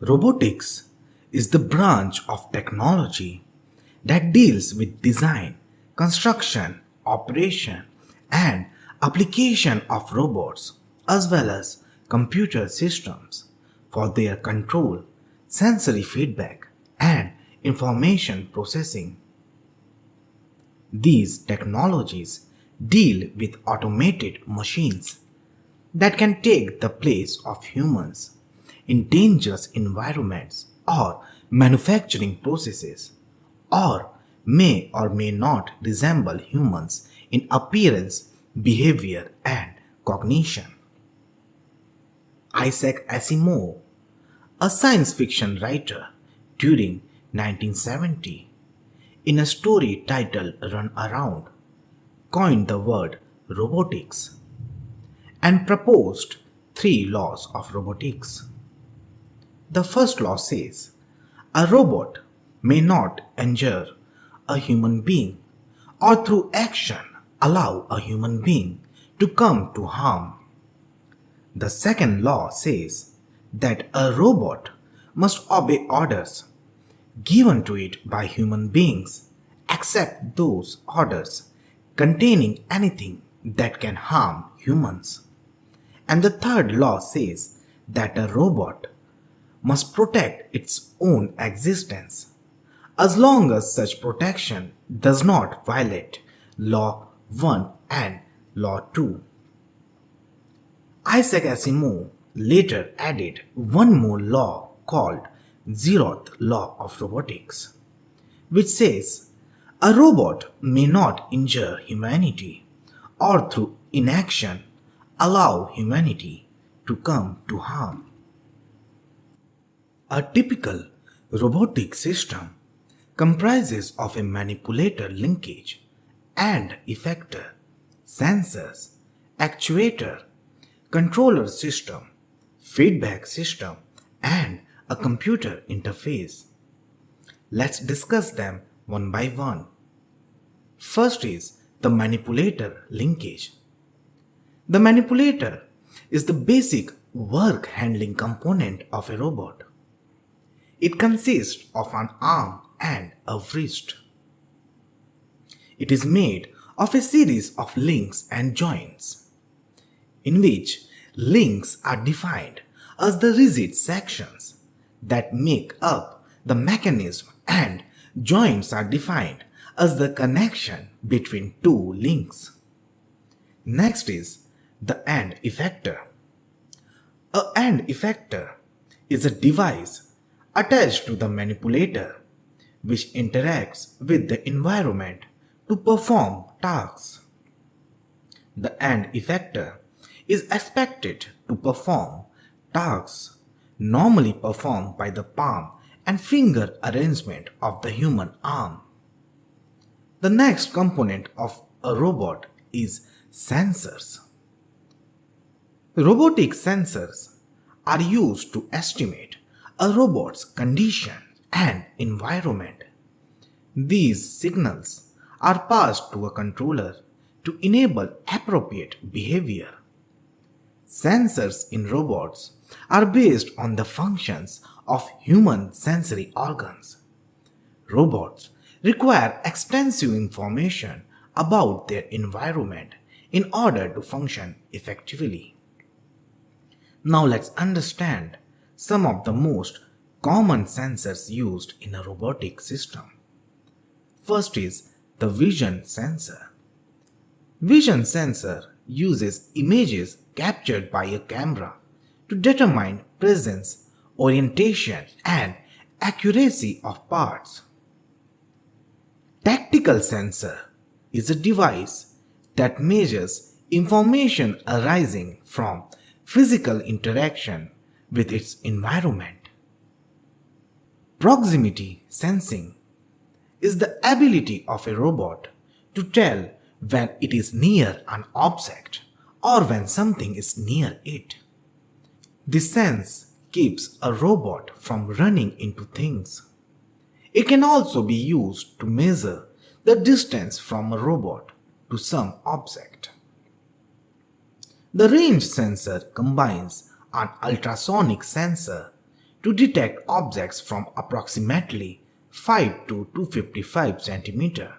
Robotics is the branch of technology that deals with design, construction, operation, and application of robots as well as computer systems for their control, sensory feedback, and information processing. These technologies deal with automated machines that can take the place of humans in dangerous environments or manufacturing processes, or may not resemble humans in appearance, behavior, and cognition. Isaac Asimov, a science fiction writer during 1970, in a story titled Run Around, coined the word robotics and proposed three laws of robotics. The first law says a robot may not injure a human being or through action allow a human being to come to harm. The second law says that a robot must obey orders given to it by human beings except those orders containing anything that can harm humans. And the third law says that a robot must protect its own existence as long as such protection does not violate Law 1 and Law 2. Isaac Asimov later added one more law called Zeroth Law of Robotics, which says a robot may not injure humanity or through inaction allow humanity to come to harm. A typical robotic system comprises of a manipulator linkage and effector, sensors, actuator, controller system, feedback system, and a computer interface. Let's discuss them one by one. First is the manipulator linkage. The manipulator is the basic work handling component of a robot. It consists of an arm and a wrist. It is made of a series of links and joints, in which links are defined as the rigid sections that make up the mechanism and joints are defined as the connection between two links. Next is the end effector. A end effector is a device attached to the manipulator which interacts with the environment to perform tasks. The end effector is expected to perform tasks normally performed by the palm and finger arrangement of the human arm. The next component of a robot is sensors. Robotic sensors are used to estimate a robot's condition and environment. These signals are passed to a controller to enable appropriate behavior. Sensors in robots are based on the functions of human sensory organs. Robots require extensive information about their environment in order to function effectively. Now let's understand some of the most common sensors used in a robotic system. First is the vision sensor. Vision sensor uses images captured by a camera to determine presence, orientation, and accuracy of parts. Tactical sensor is a device that measures information arising from physical interaction with its environment. Proximity sensing is the ability of a robot to tell when it is near an object or when something is near it. This sense keeps a robot from running into things. It can also be used to measure the distance from a robot to some object. The range sensor combines an ultrasonic sensor to detect objects from approximately 5 to 255 centimeter,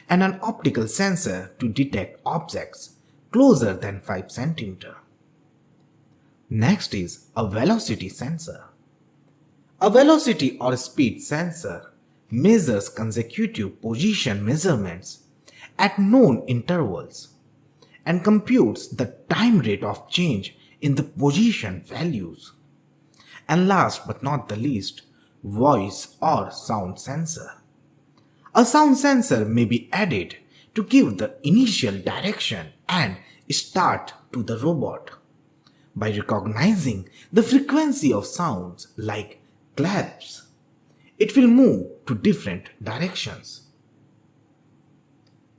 and an optical sensor to detect objects closer than 5 centimeter. Next is a velocity sensor. A velocity or speed sensor measures consecutive position measurements at known intervals and computes the time rate of change in the position values. And last but not the least, voice or sound sensor. A sound sensor may be added to give the initial direction and start to the robot. By recognizing the frequency of sounds like claps, it will move to different directions.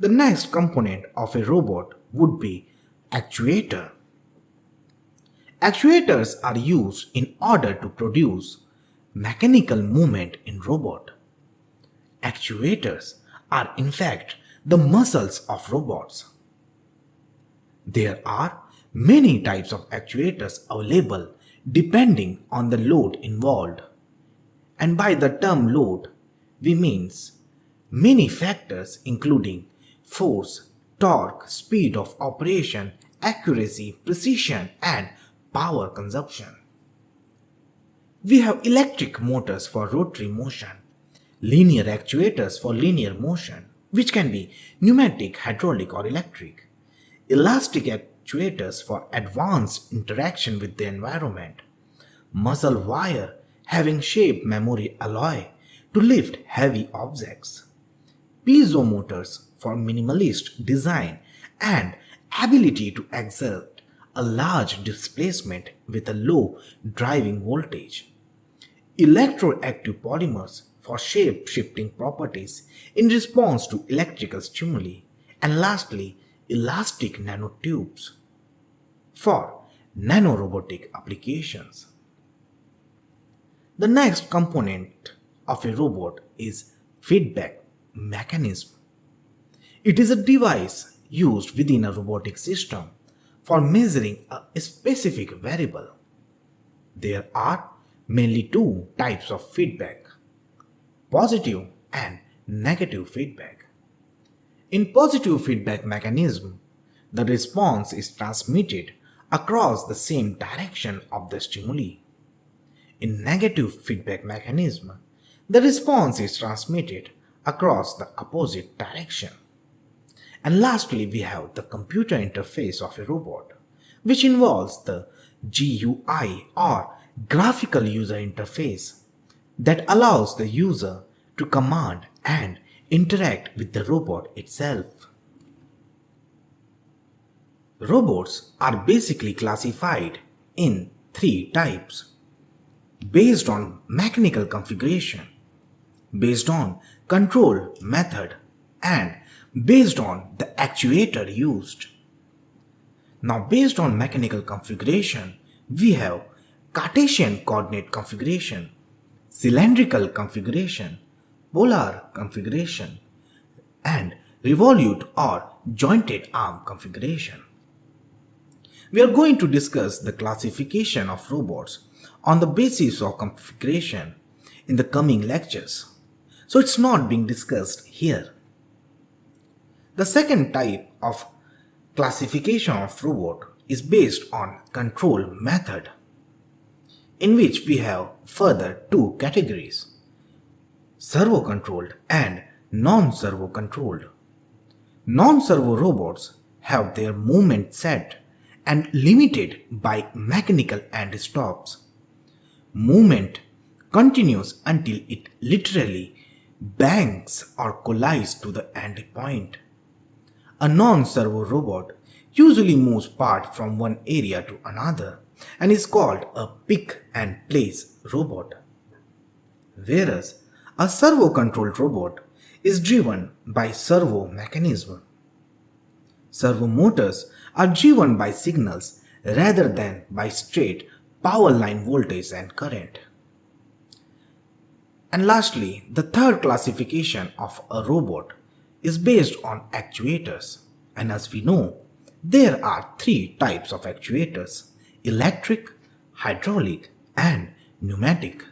The next component of a robot would be actuator. Actuators are used in order to produce mechanical movement in robot. Actuators are in fact the muscles of robots. There are many types of actuators available depending on the load involved. And by the term load, we means many factors including force, torque, speed of operation, accuracy, precision, and power consumption. We have electric motors for rotary motion, linear actuators for linear motion, which can be pneumatic, hydraulic, or electric, elastic actuators for advanced interaction with the environment, muscle wire having shape memory alloy to lift heavy objects, piezo motors for minimalist design and ability to exert a large displacement with a low driving voltage, electroactive polymers for shape-shifting properties in response to electrical stimuli, and lastly, elastic nanotubes for nanorobotic applications. The next component of a robot is feedback mechanism. It is a device used within a robotic system for measuring a specific variable. There are mainly two types of feedback: positive and negative feedback. In positive feedback mechanism, the response is transmitted across the same direction of the stimuli. In negative feedback mechanism, the response is transmitted across the opposite direction. And lastly, we have the computer interface of a robot, which involves the GUI or graphical user interface that allows the user to command and interact with the robot itself. Robots are basically classified in three types: based on mechanical configuration, based on control method, and based on the actuator used. Now, based on mechanical configuration, we have Cartesian coordinate configuration, cylindrical configuration, polar configuration, and revolute or jointed arm configuration. We are going to discuss the classification of robots on the basis of configuration in the coming lectures, so it's not being discussed here. The second type of classification of robot is based on control method, in which we have further two categories: servo controlled and non-servo controlled. Non-servo robots have their movement set and limited by mechanical end stops. Movement continues until it literally bangs or collides to the end point. A non-servo robot usually moves part from one area to another and is called a pick and place robot. Whereas a servo-controlled robot is driven by servo mechanism. Servo motors are driven by signals rather than by straight power line voltage and current. And lastly, the third classification of a robot is based on actuators, and as we know, there are three types of actuators: electric, hydraulic, and pneumatic,